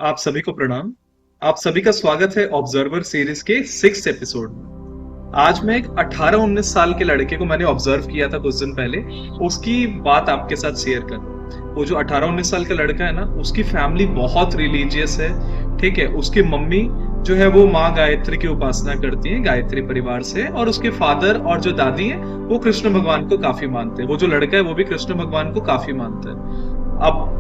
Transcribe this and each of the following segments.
आप सभी को प्रणाम। आप सभी का स्वागत है ऑब्जर्वर सीरीज के 6th एपिसोड में। आज मैं एक 18-19 साल के लड़के को मैंने ऑब्जर्व किया था कुछ दिन पहले। उसकी बात आपके साथ शेयर कर। वो जो 18-19 साल का लड़का है ना, उसकी फैमिली बहुत रिलीजियस है। ठीक है, उसकी मम्मी जो है वो माँ गायत्री की उपासना करती है, गायत्री परिवार से। और उसके फादर और जो दादी है वो कृष्ण भगवान को काफी मानते हैं। वो जो लड़का है वो भी कृष्ण भगवान को काफी मानता है। अब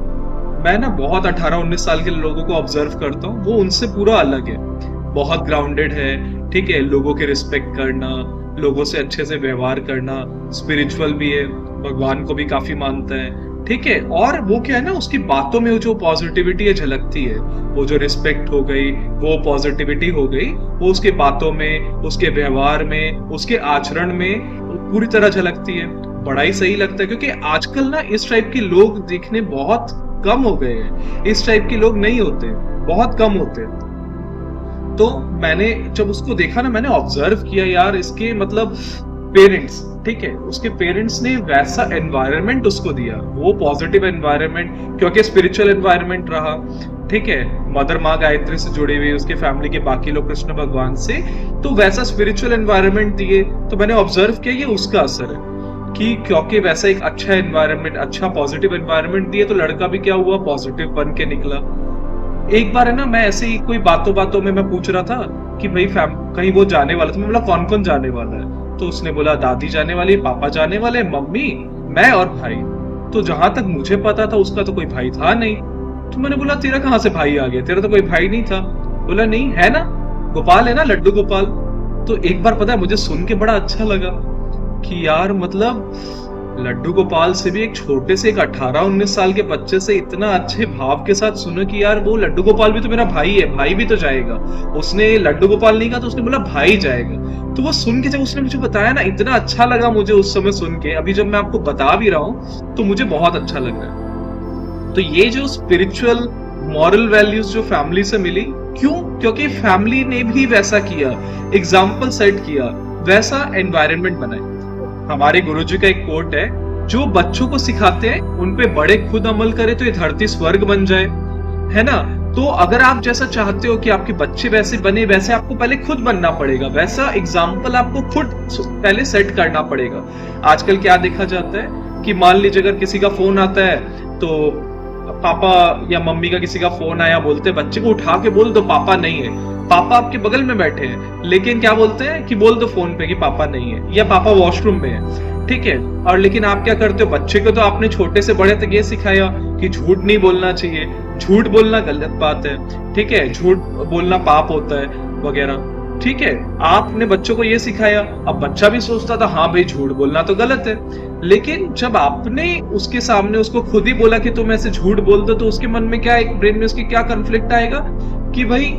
मैं ना बहुत 18-19 साल के लोगों को ऑब्जर्व करता हूँ, वो उनसे पूरा अलग है। बहुत ग्राउंडेड है। ठीक है, लोगों के रिस्पेक्ट करना, लोगों से अच्छे से व्यवहार करना, स्पिरिचुअल भी है, भगवान को भी काफी मानता है। ठीक है, और वो क्या है ना, उसकी बातों में वो जो पॉजिटिविटी है झलकती है। वो जो रिस्पेक्ट हो गई, वो पॉजिटिविटी हो गई, वो उसके बातों में, उसके व्यवहार में, उसके आचरण में पूरी तरह झलकती है। बड़ा ही सही लगता है, क्योंकि आजकल ना इस टाइप के लोग दिखने बहुत कम हो गए हैं। इस टाइप के लोग नहीं होते, बहुत कम होते। तो मैंने जब उसको देखा ना, मैंने ऑब्जर्व किया यार, इसके मतलब पेरेंट्स, ठीक है, उसके पेरेंट्स ने वैसा एनवायरनमेंट उसको दिया, वो पॉजिटिव एनवायरनमेंट, क्योंकि स्पिरिचुअल एनवायरनमेंट रहा। ठीक है, मदर माँ गायत्री से जुड़ी हुई, उसके फैमिली के बाकी लोग कृष्ण भगवान से, तो वैसा स्पिरिचुअल एनवायरनमेंट दिए। तो मैंने ऑब्जर्व किया ये उसका असर है कि क्योंकि वैसा एक अच्छा एनवायरनमेंट, अच्छा पॉजिटिव एनवायरनमेंट दिए, तो लड़का भी क्या हुआ, पॉजिटिव बन के निकला। एक बार है ना, मैं ऐसे ही कोई बातों बातों में मैं पूछ रहा था कि भाई कहीं वो जाने वाला था। मैं बोला कौन कौन जाने वाला है? तो उसने बोला दादी जाने वाली, पापा जाने वाले, मम्मी, मैं और भाई। तो जहां तक मुझे पता था उसका तो कोई भाई था नहीं। तो मैंने बोला तेरा कहाँ से भाई आ गया, तेरा तो कोई भाई नहीं था। बोला नहीं है ना, गोपाल है ना, लड्डू गोपाल। तो एक बार पता है मुझे सुन के बड़ा अच्छा लगा कि यार मतलब लड्डू गोपाल से भी एक छोटे से एक 18-19 साल के बच्चे से इतना अच्छे भाव के साथ सुनो कि यार वो लड्डू गोपाल भी तो मेरा भाई है, भाई भी तो जाएगा। उसने लड्डू गोपाल नहीं कहा, तो उसने बोला भाई जाएगा। तो वो सुन के जब उसने मुझे बताया ना, इतना अच्छा लगा मुझे उस समय सुन के। अभी जब मैं आपको बता भी रहा हूँ तो मुझे बहुत अच्छा लग रहा है। तो ये जो स्पिरिचुअल मॉरल वैल्यूज जो फैमिली से मिली, क्यों? क्योंकि फैमिली ने भी वैसा किया, एग्जाम्पल सेट किया, वैसा एनवायरनमेंट बनाया। हमारे गुरुजी का एक कोट है, जो बच्चों को सिखाते हैं उन पे बड़े खुद अमल करे तो ये धरती स्वर्ग बन जाए, है ना। तो अगर आप जैसा चाहते हो कि आपके बच्चे वैसे बने, वैसे आपको पहले खुद बनना पड़ेगा, वैसा एग्जाम्पल आपको खुद पहले सेट करना पड़ेगा। आजकल क्या देखा जाता है कि मान लीजिए अगर किसी का फोन आता है, तो पापा या मम्मी का किसी का फोन आया, बोलते बच्चे को उठा के बोल दो पापा नहीं है। पापा आपके बगल में बैठे हैं, लेकिन क्या बोलते हैं कि बोल दो फोन पे कि पापा नहीं है, या पापा वॉशरूम में है। ठीक है, और लेकिन आप क्या करते हो, बच्चे को तो आपने छोटे से बड़े तक ये सिखाया कि झूठ नहीं बोलना चाहिए, झूठ बोलना गलत बात है। ठीक है, झूठ बोलना पाप होता है वगैरह। ठीक है, आपने बच्चों को ये सिखाया। अब बच्चा भी सोचता था हाँ भाई झूठ बोलना तो गलत है। लेकिन जब आपने उसके सामने उसको खुद ही बोला कि तुम ऐसे झूठ बोल दो, तो उसके मन में क्या, एक ब्रेन में उसकी क्या कन्फ्लिक्ट आएगा कि भाई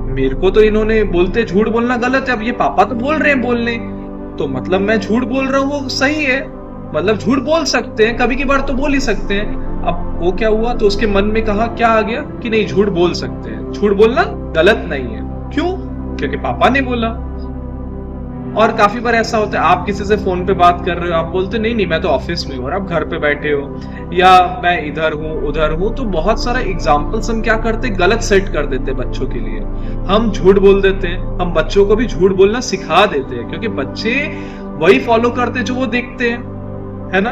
मेरे को तो इन्होंने बोलते झूठ बोलना गलत है, अब ये पापा तो बोल रहे हैं बोलने, तो मतलब मैं झूठ बोल रहा हूँ वो सही है। मतलब झूठ बोल सकते हैं, कभी की बार तो बोल ही सकते हैं। अब वो क्या हुआ, तो उसके मन में कहा क्या आ गया कि नहीं झूठ बोल सकते हैं, झूठ बोलना गलत नहीं है। क्यों? क्योंकि पापा ने बोला। और काफी बार ऐसा होता है, आप किसी से फोन पे बात कर रहे हो, आप बोलते नहीं नहीं मैं तो ऑफिस में हूँ, और आप घर पे बैठे हो, या मैं इधर हूँ उधर हूँ। तो बहुत सारा एग्जाम्पल्स हम क्या करते, गलत सेट कर देते हैं बच्चों के लिए। हम झूठ बोल देते हैं, हम बच्चों को भी झूठ बोलना सिखा देते हैं, क्योंकि बच्चे वही फॉलो करते हैं जो वो देखते हैं, है ना।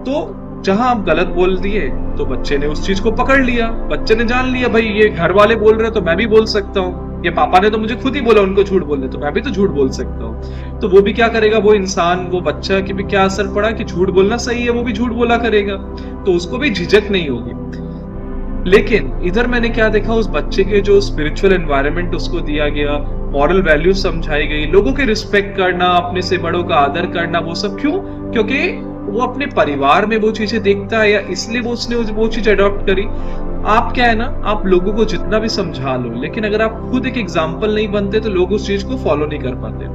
तो जहां आप गलत बोल दिए तो बच्चे ने उस चीज को पकड़ लिया, बच्चे ने जान लिया भाई ये घर वाले बोल रहे हैं तो मैं भी बोल सकता हूँ, ये पापा ने तो मुझे खुद ही बोला उनको झूठ बोलने, तो मैं भी तो झूठ बोल सकता हूँ। तो वो भी क्या करेगा, वो इंसान, वो बच्चा की भी क्या असर पड़ा कि झूठ बोलना सही है, वो भी झूठ बोला करेगा, तो उसको भी झिझक नहीं होगी। लेकिन इधर मैंने क्या देखा, उस बच्चे के जो स्पिरिचुअल एनवायरनमेंट उसको दिया गया, मॉरल वैल्यूज समझाई गई, लोगों के रिस्पेक्ट करना, अपने से बड़ों का आदर करना, वो सब क्यों? क्योंकि वो अपने परिवार में वो चीजें देखता है, या इसलिए वो उसने वो चीज अडॉप्ट करी। आप क्या है ना, आप लोगों को जितना भी समझा लो, लेकिन अगर आप खुद एक एग्जाम्पल नहीं बनते तो लोग उस चीज को फॉलो नहीं कर पाते।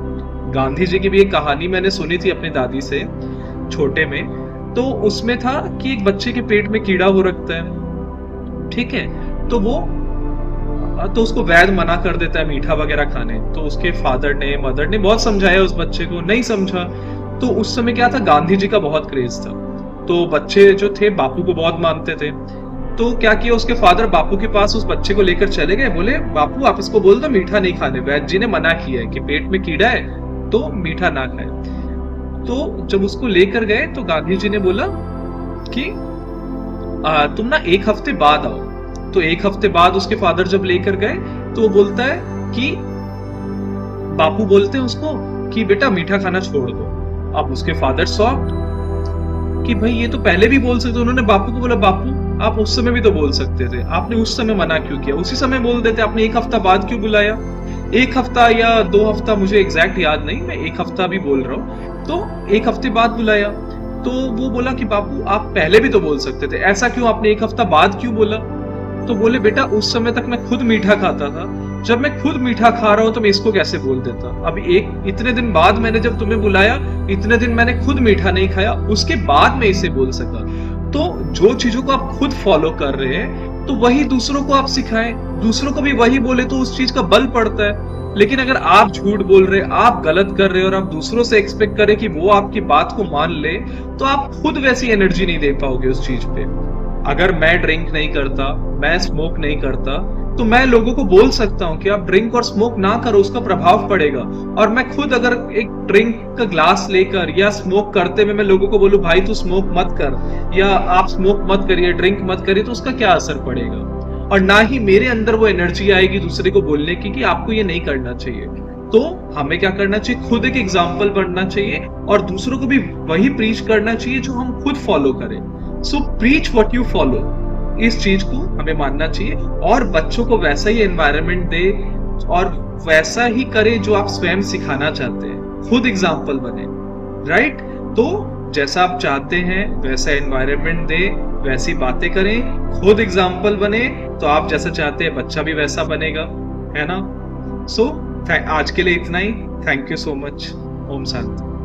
गांधी जी की भी एक कहानी मैंने सुनी थी अपनी दादी से छोटे में। तो उसमें था कि एक बच्चे के पेट में कीड़ा हो रखता है। ठीक है, तो उसको वैद्य मना कर देता है मीठा वगैरह खाने। तो उसके फादर ने, मदर ने बहुत समझाया उस बच्चे को, नहीं समझा। तो उस समय क्या था, गांधी जी का बहुत क्रेज था, तो बच्चे जो थे बापू को बहुत मानते थे। तो क्या किया, उसके फादर बापू के पास उस बच्चे को लेकर चले गए, बोले बापू आप इसको बोल दो मीठा नहीं खाने, वैद्य जी ने मना किया है कि पेट में कीड़ा है तो मीठा ना खाए। तो जब उसको लेकर गए तो गांधी जी ने बोला कि तुम ना एक हफ्ते बाद आओ। तो एक हफ्ते बाद उसके फादर जब लेकर गए तो वो बोलता है कि बापू बोलते हैं उसको कि बेटा मीठा खाना छोड़ दो। अब उसके फादर शॉक्ड कि भाई ये तो पहले भी बोल सकते। उन्होंने बापू को बोला बापू आप उस समय भी तो बोल सकते थे, आपने उस समय मना क्यों किया, उसी समय बोल देते, आपने एक हफ्ता बाद क्यों बुलाया। एक हफ्ता या 2 हफ्ता मुझे एग्जैक्ट याद नहीं, मैं एक हफ्ता भी बोल रहा हूँ, तो एक हफ्ते बाद बुलाया। तो वो बोला कि बापू आप पहले भी तो बोल सकते थे, ऐसा क्यों आपने एक हफ्ता बाद क्यों बोला। तो बोले बेटा उस समय तक मैं खुद मीठा खाता था, जब मैं खुद मीठा खा रहा हूं तो मैं इसको कैसे बोल देता। अब इतने दिन बाद मैंने जब तुम्हें बुलाया, इतने दिन मैंने खुद मीठा नहीं खाया, उसके बाद मैं इसे बोल सका। तो जो चीजों को आप खुद फॉलो कर रहे हैं तो वही दूसरों को आप सिखाएं, दूसरों को भी वही बोले तो उस चीज का बल पड़ता है। लेकिन अगर आप झूठ बोल रहे, आप गलत कर रहे और आप दूसरों से एक्सपेक्ट करें कि वो आपकी बात को मान ले, तो आप खुद वैसी एनर्जी नहीं दे पाओगे उस चीज पे। अगर मैं ड्रिंक नहीं करता, मैं स्मोक नहीं करता, तो मैं लोगों को बोल सकता हूँ कि आप ड्रिंक और स्मोक ना करो, उसका प्रभाव पड़ेगा। और मैं खुद अगर एक ड्रिंक का ग्लास लेकर या स्मोक करते हुए मैं लोगों को बोलूं भाई तू स्मोक मत कर या आप स्मोक मत करिए, ड्रिंक मत करिए, तो उसका क्या असर पड़ेगा। और ना ही मेरे अंदर वो एनर्जी आएगी दूसरे को बोलने की कि आपको ये नहीं करना चाहिए। तो हमें क्या करना चाहिए, खुद एक एग्जाम्पल बनना चाहिए और दूसरों को भी वही प्रीच करना चाहिए जो हम खुद फॉलो करें। सो प्रीच व्हाट यू फॉलो, इस चीज को हमें मानना चाहिए और बच्चों को वैसा ही एनवायरनमेंट दे और वैसा ही करे जो आप स्वयं सिखाना चाहते हैं, खुद एग्जाम्पल बने, राइट। तो जैसा आप चाहते हैं वैसा एनवायरनमेंट दे, वैसी बातें करें, खुद एग्जाम्पल बने, तो आप जैसा चाहते हैं बच्चा भी वैसा बनेगा, है ना। सो आज के लिए इतना ही। Thank you so much. ओम शांति।